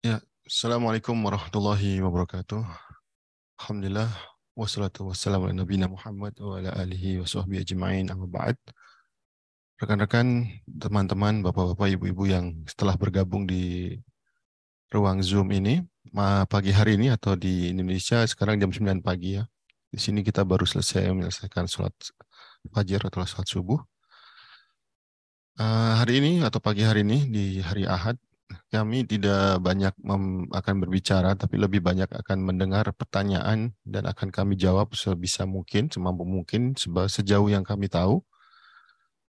Ya, Assalamualaikum warahmatullahi wabarakatuh. Alhamdulillah, wassalatu wassalamu ala nabiyina Muhammad wa ala alihi wa sahbihi ajma'in amma ba'd. Rekan-rekan, teman-teman, bapak-bapak, ibu-ibu yang setelah bergabung di ruang Zoom ini, pagi hari ini atau di Indonesia sekarang jam 9 pagi ya. Di sini kita baru selesai menyelesaikan sholat fajar atau sholat subuh. Hari ini atau pagi hari ini di hari Ahad, kami tidak banyak akan berbicara, tapi lebih banyak akan mendengar pertanyaan dan akan kami jawab sebisa mungkin, semampu mungkin, sejauh yang kami tahu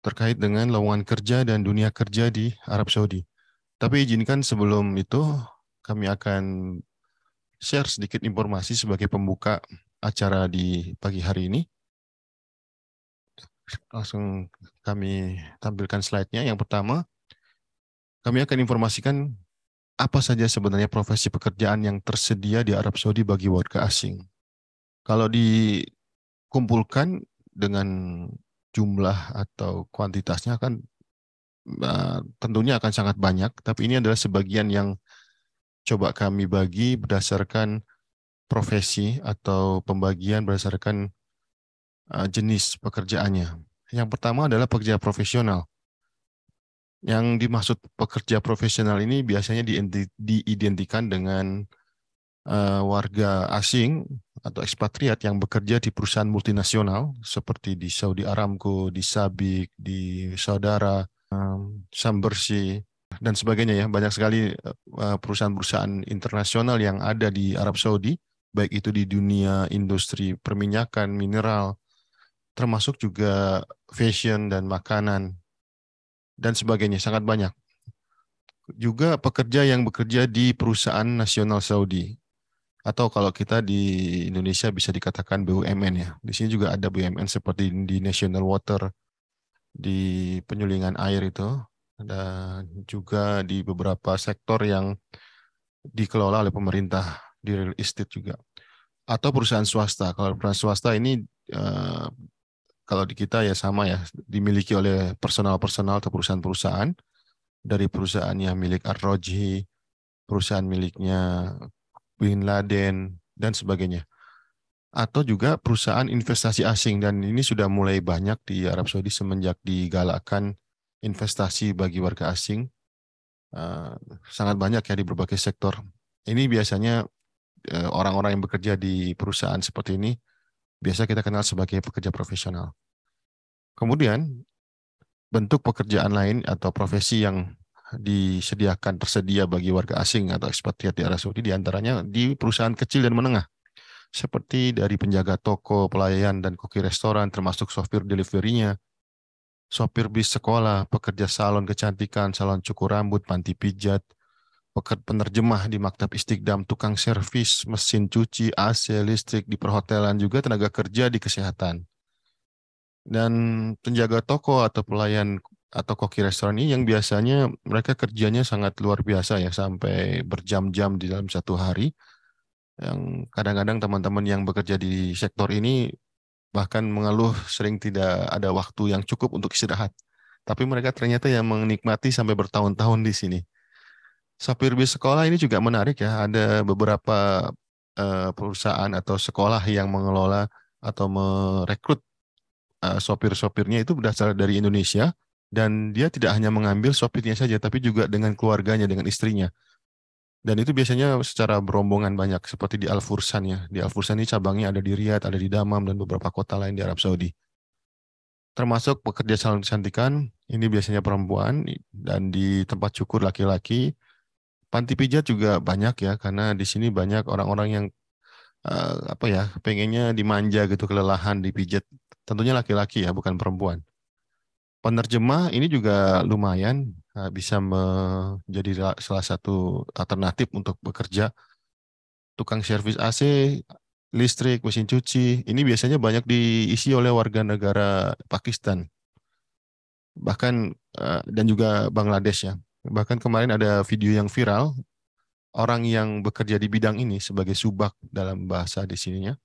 terkait dengan lowongan kerja dan dunia kerja di Arab Saudi. Tapi izinkan sebelum itu kami akan share sedikit informasi sebagai pembuka acara di pagi hari ini. Langsung kami tampilkan slide-nya. Yang pertama, kami akan informasikan apa saja sebenarnya profesi pekerjaan yang tersedia di Arab Saudi bagi warga asing. Kalau dikumpulkan dengan jumlah atau kuantitasnya kan tentunya akan sangat banyak, tapi ini adalah sebagian yang coba kami bagi berdasarkan profesi atau pembagian berdasarkan jenis pekerjaannya. Yang pertama adalah pekerja profesional. Yang dimaksud pekerja profesional ini biasanya diidentikan dengan warga asing atau ekspatriat yang bekerja di perusahaan multinasional seperti di Saudi Aramco, di Sabik, di Saudara, Sambersi, dan sebagainya ya. Banyak sekali perusahaan-perusahaan internasional yang ada di Arab Saudi, baik itu di dunia industri perminyakan, mineral, termasuk juga fashion dan makanan, dan sebagainya, sangat banyak. Juga pekerja yang bekerja di perusahaan nasional Saudi, atau kalau kita di Indonesia bisa dikatakan BUMN ya. Di sini juga ada BUMN seperti di National Water, di penyulingan air itu, dan juga di beberapa sektor yang dikelola oleh pemerintah, di real estate juga. Atau perusahaan swasta. Kalau perusahaan swasta ini eh, kalau di kita ya sama ya, dimiliki oleh personal-personal atau perusahaan-perusahaan, dari perusahaan yang milik Ar-Rajhi, perusahaan miliknya Bin Laden, dan sebagainya. Atau juga perusahaan investasi asing, dan ini sudah mulai banyak di Arab Saudi semenjak digalakkan investasi bagi warga asing. eh, Sangat banyak ya di berbagai sektor. Ini biasanya orang-orang yang bekerja di perusahaan seperti ini biasa kita kenal sebagai pekerja profesional. Kemudian bentuk pekerjaan lain atau profesi yang tersedia bagi warga asing atau ekspatriat di Arab Saudi diantaranya di perusahaan kecil dan menengah, seperti dari penjaga toko, pelayan, dan koki restoran, termasuk sopir deliverynya, sopir bis sekolah, pekerja salon kecantikan, salon cukur rambut, panti pijat, penerjemah di maktab Istiqdam, tukang servis, mesin cuci, AC, listrik di perhotelan, juga tenaga kerja di kesehatan. Dan penjaga toko atau pelayan atau koki restoran ini yang biasanya mereka kerjanya sangat luar biasa ya, sampai berjam-jam di dalam satu hari. Yang kadang-kadang teman-teman yang bekerja di sektor ini bahkan mengeluh sering tidak ada waktu yang cukup untuk istirahat. Tapi mereka ternyata yang menikmati sampai bertahun-tahun di sini. Sopir bis sekolah ini juga menarik ya. Ada beberapa perusahaan atau sekolah yang mengelola atau merekrut sopir-sopirnya itu berasal dari Indonesia, dan dia tidak hanya mengambil sopirnya saja, tapi juga dengan keluarganya, dengan istrinya. Dan itu biasanya secara berombongan banyak, seperti di Al Fursan ya. Di Al Fursan ini cabangnya ada di Riyadh, ada di Damam, dan beberapa kota lain di Arab Saudi. Termasuk pekerja salon kecantikan, ini biasanya perempuan, dan di tempat cukur laki-laki. Panti pijat juga banyak ya, karena di sini banyak orang-orang yang apa ya, pengennya dimanja gitu, kelelahan dipijat. Tentunya laki-laki ya, bukan perempuan. Penerjemah ini juga lumayan, bisa menjadi salah satu alternatif untuk bekerja. Tukang servis AC, listrik, mesin cuci, ini biasanya banyak diisi oleh warga negara Pakistan, bahkan dan juga Bangladesh ya. Bahkan kemarin ada video yang viral, orang yang bekerja di bidang ini sebagai subak dalam bahasa di sininya.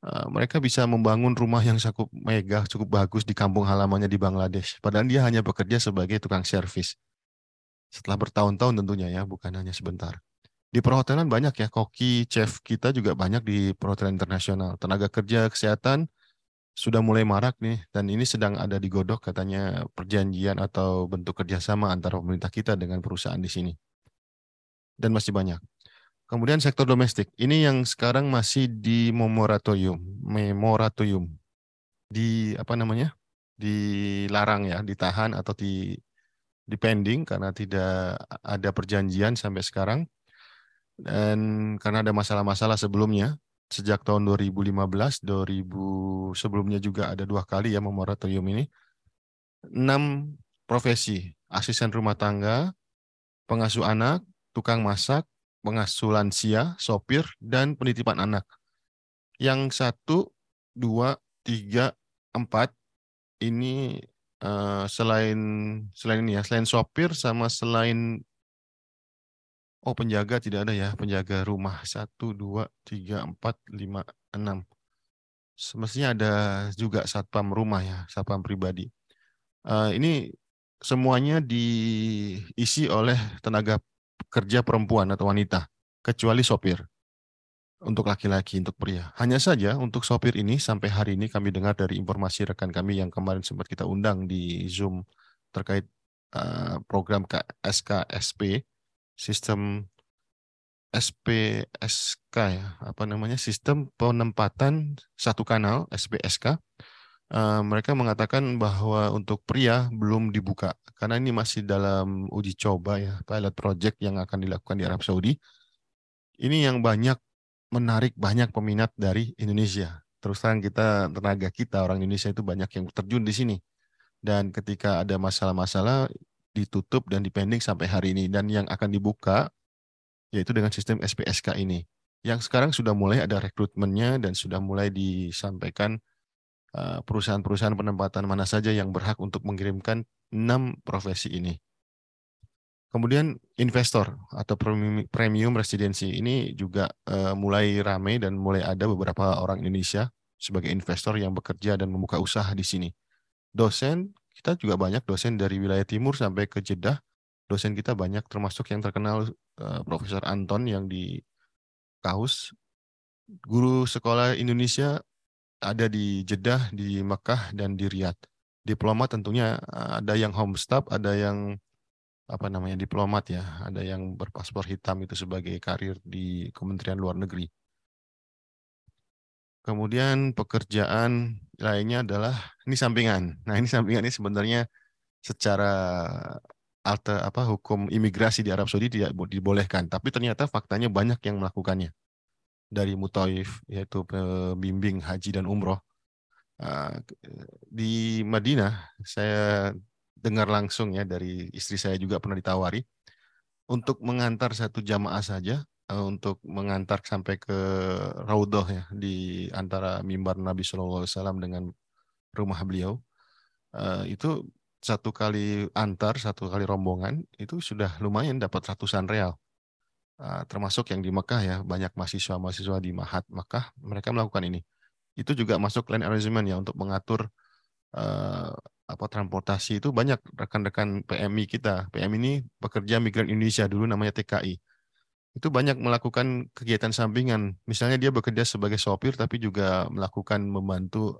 Mereka bisa membangun rumah yang cukup megah, cukup bagus di kampung halamannya di Bangladesh. Padahal dia hanya bekerja sebagai tukang servis. Setelah bertahun-tahun tentunya ya, bukan hanya sebentar. Di perhotelan banyak ya, koki, chef kita juga banyak di perhotelan internasional. Tenaga kerja kesehatan sudah mulai marak nih, dan ini sedang ada digodok katanya perjanjian atau bentuk kerjasama antara pemerintah kita dengan perusahaan di sini. Dan masih banyak. Kemudian sektor domestik, ini yang sekarang masih di moratorium, di apa namanya, dilarang ya, ditahan atau di pending karena tidak ada perjanjian sampai sekarang. Dan karena ada masalah-masalah sebelumnya, sejak tahun 2015, 2000 sebelumnya juga ada 2 kali ya moratorium ini. 6 profesi, asisten rumah tangga, pengasuh anak, tukang masak, pengasuh lansia, sopir, dan penitipan anak. Yang 1, 2, 3, 4 ini selain selain ini ya, selain sopir sama selain penjaga tidak ada ya, penjaga rumah 1, 2, 3, 4, 5, 6. Semestinya ada juga satpam rumah ya, satpam pribadi. Ini semuanya diisi oleh tenaga kerja perempuan atau wanita, kecuali sopir. Untuk laki-laki, untuk pria. Hanya saja untuk sopir ini sampai hari ini kami dengar dari informasi rekan kami yang kemarin sempat kita undang di Zoom terkait program SKSP, sistem SPSK ya, apa namanya, sistem penempatan satu kanal SPSK. Mereka mengatakan bahwa untuk pria belum dibuka karena ini masih dalam uji coba ya, pilot project yang akan dilakukan di Arab Saudi. Ini yang menarik banyak peminat dari Indonesia. Terus terang tenaga kita orang Indonesia itu banyak yang terjun di sini. Dan ketika ada masalah-masalah ditutup dan dipending sampai hari ini. Dan yang akan dibuka yaitu dengan sistem SPSK ini. Yang sekarang sudah mulai ada rekrutmennya dan sudah mulai disampaikan perusahaan-perusahaan penempatan mana saja yang berhak untuk mengirimkan 6 profesi ini. Kemudian investor atau premium residency ini juga mulai ramai dan mulai ada beberapa orang Indonesia sebagai investor yang bekerja dan membuka usaha di sini. Dosen, kita juga banyak dosen dari wilayah timur sampai ke Jeddah. Dosen kita banyak termasuk yang terkenal Profesor Anton yang di Kaus. Guru sekolah Indonesia ada di Jeddah, di Mekah, dan di Riyadh. Diplomat tentunya ada yang home staff, ada yang apa namanya diplomat ya, ada yang berpaspor hitam itu sebagai karir di Kementerian Luar Negeri. Kemudian pekerjaan lainnya adalah ini sampingan. Nah, ini sampingan ini sebenarnya secara hukum imigrasi di Arab Saudi tidak dibolehkan, tapi ternyata faktanya banyak yang melakukannya. Dari mutaif yaitu pembimbing haji dan umroh. Uh, di Madinah saya dengar langsung ya dari istri saya juga pernah ditawari untuk mengantar satu jamaah saja, untuk mengantar sampai ke Raudhah ya, di antara mimbar Nabi Shallallahu Alaihi Wasallam dengan rumah beliau. Itu satu kali rombongan itu sudah lumayan dapat ratusan real. Termasuk yang di Mekah ya, banyak mahasiswa-mahasiswa di Mahat Mekah mereka melakukan ini. Itu juga masuk land arrangement ya untuk mengatur eh, transportasi. Itu banyak rekan-rekan PMI kita. PMI ini pekerja migran Indonesia, dulu namanya TKI. Itu banyak melakukan kegiatan sampingan. Misalnya dia bekerja sebagai sopir tapi juga melakukan membantu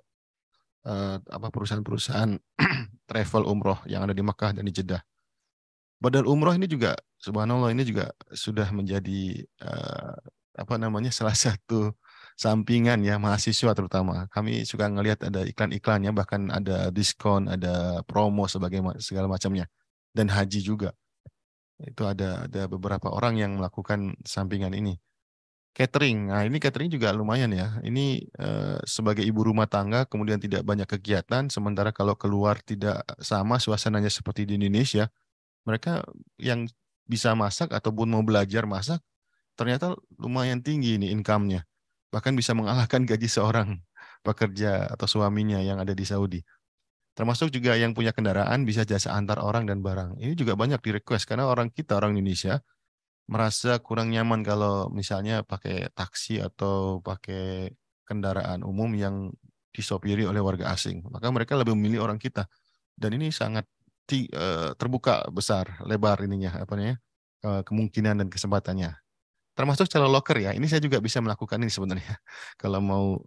perusahaan-perusahaan travel umroh yang ada di Makkah dan di Jeddah. Badal umroh ini juga subhanallah ini juga sudah menjadi salah satu sampingan ya mahasiswa terutama. Kami suka ngelihat ada iklan-iklannya, bahkan ada diskon, ada promo segala macamnya. Dan haji juga. Itu ada beberapa orang yang melakukan sampingan ini. Catering. Nah, ini catering juga lumayan ya. Ini sebagai ibu rumah tangga kemudian tidak banyak kegiatan, sementara kalau keluar tidak sama suasananya seperti di Indonesia. Mereka yang bisa masak ataupun mau belajar masak ternyata lumayan tinggi ini income-nya. Bahkan bisa mengalahkan gaji seorang pekerja atau suaminya yang ada di Saudi. Termasuk juga yang punya kendaraan bisa jasa antar orang dan barang. Ini juga banyak di request karena orang Indonesia merasa kurang nyaman kalau misalnya pakai taksi atau pakai kendaraan umum yang disopiri oleh warga asing. Maka mereka lebih memilih orang kita. Dan ini sangat terbuka besar, lebar ininya apa namanya kemungkinan dan kesempatannya. termasuk calo loker ya. Ini saya juga bisa melakukan ini sebenarnya. Kalau mau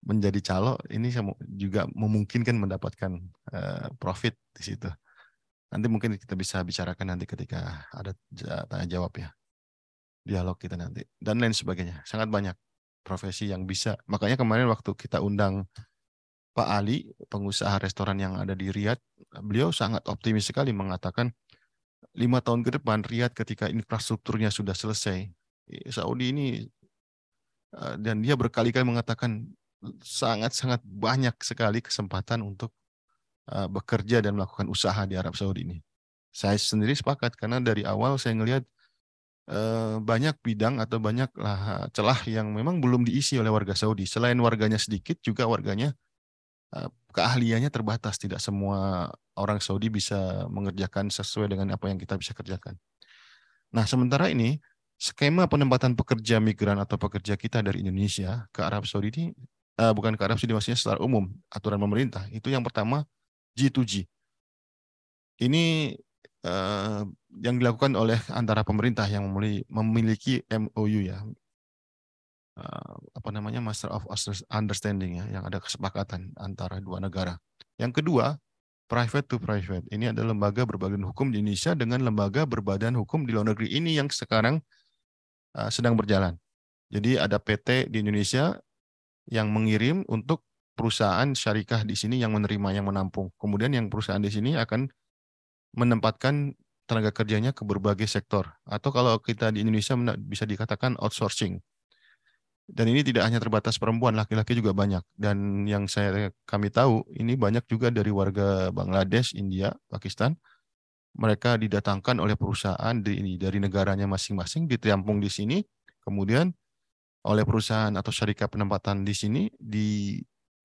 menjadi calo, ini saya juga memungkinkan mendapatkan profit di situ. Nanti mungkin kita bisa bicarakan nanti ketika ada tanya jawab ya, dialog kita nanti dan lain sebagainya. Sangat banyak profesi yang bisa. Makanya kemarin waktu kita undang Pak Ali, pengusaha restoran yang ada di Riyadh, beliau sangat optimis sekali mengatakan 5 tahun ke depan Riyadh ketika infrastrukturnya sudah selesai, Saudi ini, dan dia berkali-kali mengatakan sangat-sangat banyak sekali kesempatan untuk bekerja dan melakukan usaha di Arab Saudi ini. Saya sendiri sepakat karena dari awal saya ngelihat banyak bidang atau banyak celah yang memang belum diisi oleh warga Saudi. Selain warganya sedikit, juga warganya keahliannya terbatas. Tidak semua orang Saudi bisa mengerjakan sesuai dengan apa yang kita bisa kerjakan. Nah, sementara ini skema penempatan pekerja migran atau pekerja kita dari Indonesia ke Arab Saudi ini, bukan ke Arab Saudi, maksudnya secara umum aturan pemerintah itu yang pertama G2G. Ini uh, yang dilakukan oleh antara pemerintah yang memiliki MOU ya, apa namanya, Master of Understanding ya, yang ada kesepakatan antara dua negara. Yang kedua, private to private. Ini adalah lembaga berbadan hukum di Indonesia dengan lembaga berbadan hukum di luar negeri. Ini yang sekarang sedang berjalan. Jadi ada PT di Indonesia yang mengirim untuk perusahaan syarikah di sini yang menerima, yang menampung. Kemudian yang perusahaan di sini akan menempatkan tenaga kerjanya ke berbagai sektor. Atau kalau kita di Indonesia bisa dikatakan outsourcing. Dan ini tidak hanya terbatas perempuan, laki-laki juga banyak. Dan yang kami tahu, ini banyak juga dari warga Bangladesh, India, Pakistan. Mereka didatangkan oleh perusahaan dari negaranya masing-masing, ditampung di sini, kemudian oleh perusahaan atau syarikat penempatan di sini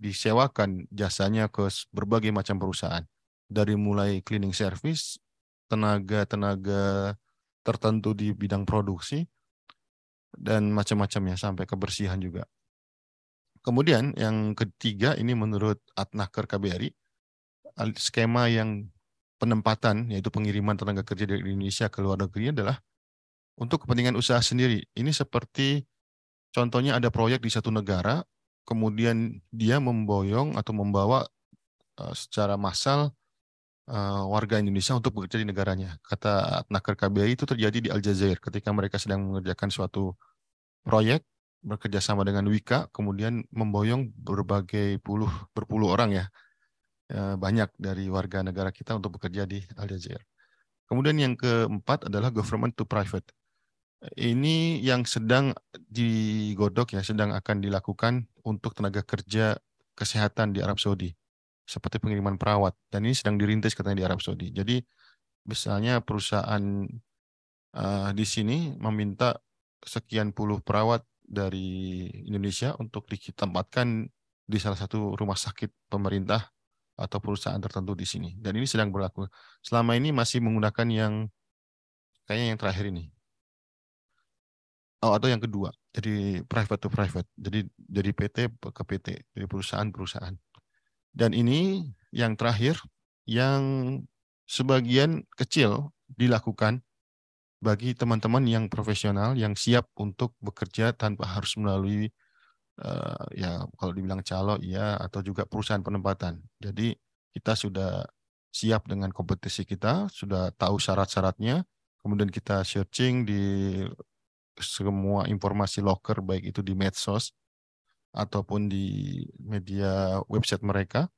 disewakan jasanya ke berbagai macam perusahaan. Dari mulai cleaning service, tenaga-tenaga tertentu di bidang produksi, dan macam-macamnya sampai kebersihan juga. Kemudian yang ketiga ini menurut Adnaker KBRI, skema yang penempatan yaitu pengiriman tenaga kerja dari Indonesia ke luar negeri adalah untuk kepentingan usaha sendiri. Ini seperti contohnya ada proyek di satu negara, kemudian dia memboyong atau membawa secara massal warga Indonesia untuk bekerja di negaranya. Kata Adnaker KBRI itu terjadi di Aljazair ketika mereka sedang mengerjakan suatu proyek bekerja sama dengan Wika, kemudian memboyong berpuluh orang ya, banyak dari warga negara kita untuk bekerja di Aljazair. Kemudian yang keempat adalah government to private. Ini yang sedang digodok ya, sedang akan dilakukan untuk tenaga kerja kesehatan di Arab Saudi, seperti pengiriman perawat. Dan ini sedang dirintis katanya di Arab Saudi. Jadi misalnya perusahaan di sini meminta sekian puluh perawat dari Indonesia untuk ditempatkan di salah satu rumah sakit pemerintah atau perusahaan tertentu di sini. Dan ini sedang berlaku. Selama ini masih menggunakan yang kayaknya yang terakhir ini. Oh, atau yang kedua. Jadi private to private. Jadi PT ke PT, dari perusahaan-perusahaan. Dan ini yang terakhir yang sebagian kecil dilakukan bagi teman-teman yang profesional yang siap untuk bekerja tanpa harus melalui ya kalau dibilang calo ya, atau juga perusahaan penempatan. Jadi kita sudah siap dengan kompetisi kita, sudah tahu syarat-syaratnya, kemudian kita searching di semua informasi loker baik itu di medsos ataupun di media website mereka.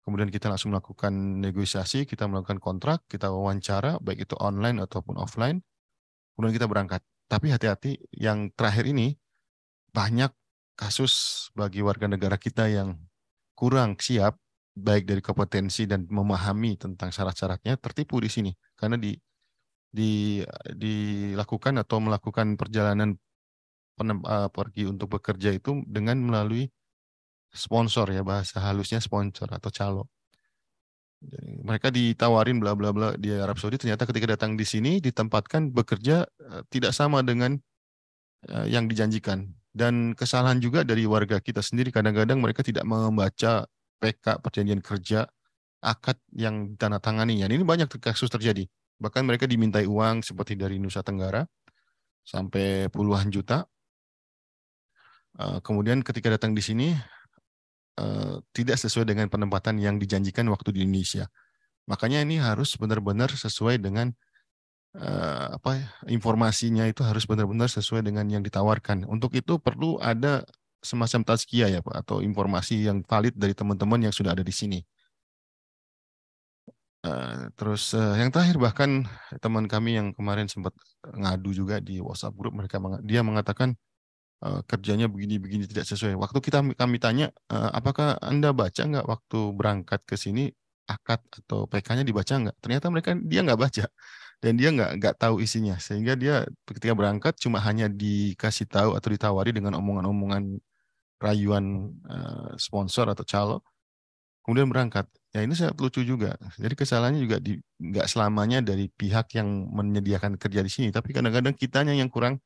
Kemudian kita langsung melakukan negosiasi, kita melakukan kontrak, kita wawancara baik itu online ataupun offline. Kemudian kita berangkat. Tapi hati-hati, yang terakhir ini banyak kasus bagi warga negara kita yang kurang siap, baik dari kompetensi dan memahami tentang syarat-syaratnya, tertipu di sini. Karena di, dilakukan atau melakukan perjalanan pergi untuk bekerja itu dengan melalui sponsor ya, bahasa halusnya sponsor atau calo. Jadi, mereka ditawarin bla bla bla di Arab Saudi, ternyata ketika datang di sini ditempatkan bekerja tidak sama dengan yang dijanjikan. Dan kesalahan juga dari warga kita sendiri, kadang-kadang mereka tidak membaca PK, perjanjian kerja, akad yang ditandatangani. Ini banyak kasus terjadi. Bahkan mereka dimintai uang seperti dari Nusa Tenggara, sampai puluhan juta. Kemudian ketika datang di sini tidak sesuai dengan penempatan yang dijanjikan waktu di Indonesia. Makanya ini harus benar-benar sesuai dengan apa ya, informasinya itu harus benar-benar sesuai dengan yang ditawarkan. Untuk itu perlu ada semacam tazkiyah ya Pak, atau informasi yang valid dari teman-teman yang sudah ada di sini. Terus yang terakhir bahkan teman kami yang kemarin sempat ngadu juga di WhatsApp grup, dia mengatakan kerjanya begini-begini tidak sesuai. Waktu kami tanya, apakah Anda baca nggak waktu berangkat ke sini akad atau PK-nya dibaca nggak? Ternyata dia nggak baca dan dia nggak tahu isinya, sehingga dia ketika berangkat cuma hanya dikasih tahu atau ditawari dengan omongan-omongan rayuan sponsor atau calo, kemudian berangkat. Ya ini sangat lucu juga. Jadi kesalahannya juga nggak selamanya dari pihak yang menyediakan kerja di sini, tapi kadang-kadang kitanya yang kurang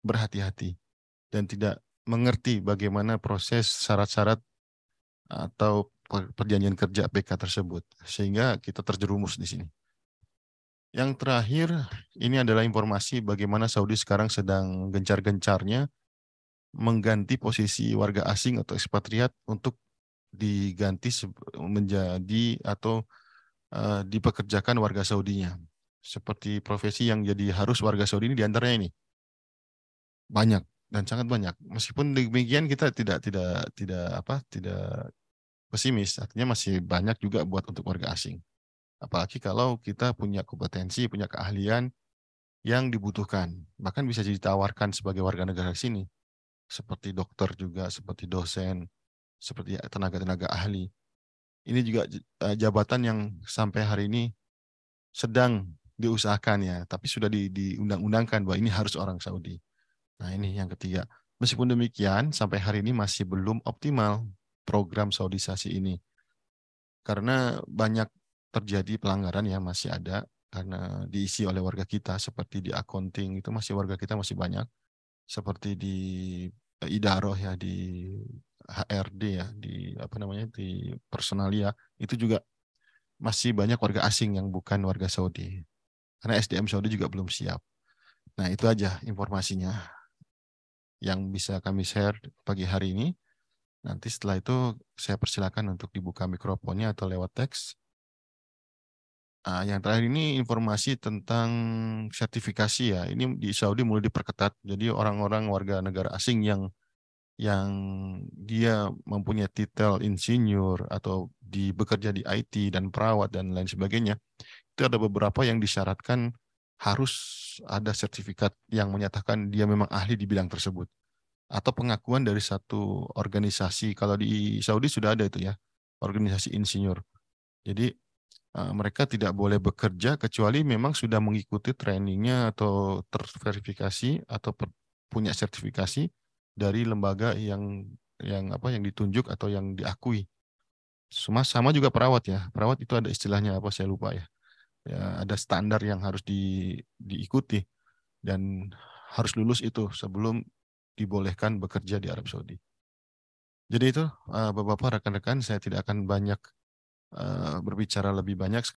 berhati-hati dan tidak mengerti bagaimana proses syarat-syarat atau perjanjian kerja PK tersebut, sehingga kita terjerumus di sini. Yang terakhir, ini adalah informasi bagaimana Saudi sekarang sedang gencar-gencarnya mengganti posisi warga asing atau ekspatriat untuk diganti menjadi atau dipekerjakan warga Saudinya. Seperti profesi yang jadi harus warga Saudi ini diantaranya ini banyak dan sangat banyak. Meskipun demikian kita tidak pesimis. Artinya masih banyak juga buat untuk warga asing. Apalagi kalau kita punya kompetensi, punya keahlian yang dibutuhkan. Bahkan bisa ditawarkan sebagai warga negara sini. Seperti dokter juga, seperti dosen, seperti tenaga-tenaga ahli. Ini juga jabatan yang sampai hari ini sedang diusahakan ya, tapi sudah diundang-undangkan bahwa ini harus orang Saudi. Nah ini yang ketiga. Meskipun demikian, sampai hari ini masih belum optimal program Saudisasi ini. Karena banyak terjadi pelanggaran yang masih ada karena diisi oleh warga kita, seperti di accounting itu masih warga kita masih banyak, seperti di idaroh ya, di HRD ya, di apa namanya, di personalia itu juga masih banyak warga asing yang bukan warga Saudi. Karena SDM Saudi juga belum siap. Nah, itu aja informasinya yang bisa kami share pagi hari ini. Nanti setelah itu saya persilakan untuk dibuka mikrofonnya atau lewat teks. Yang terakhir ini informasi tentang sertifikasi ya. Ini di Saudi mulai diperketat. Jadi orang-orang warga negara asing yang dia mempunyai titel insinyur atau bekerja di IT dan perawat dan lain sebagainya, itu ada beberapa yang disyaratkan harus ada sertifikat yang menyatakan dia memang ahli di bidang tersebut atau pengakuan dari satu organisasi. Kalau di Saudi sudah ada itu ya, organisasi insinyur. Jadi mereka tidak boleh bekerja kecuali memang sudah mengikuti trainingnya atau terverifikasi atau punya sertifikasi dari lembaga yang ditunjuk atau yang diakui. Sama juga perawat ya. Perawat itu ada istilahnya apa saya lupa ya. Ya ada standar yang harus diikuti dan harus lulus itu sebelum dibolehkan bekerja di Arab Saudi. Jadi itu Bapak-bapak rekan-rekan, saya tidak akan banyak berbicara lebih banyak.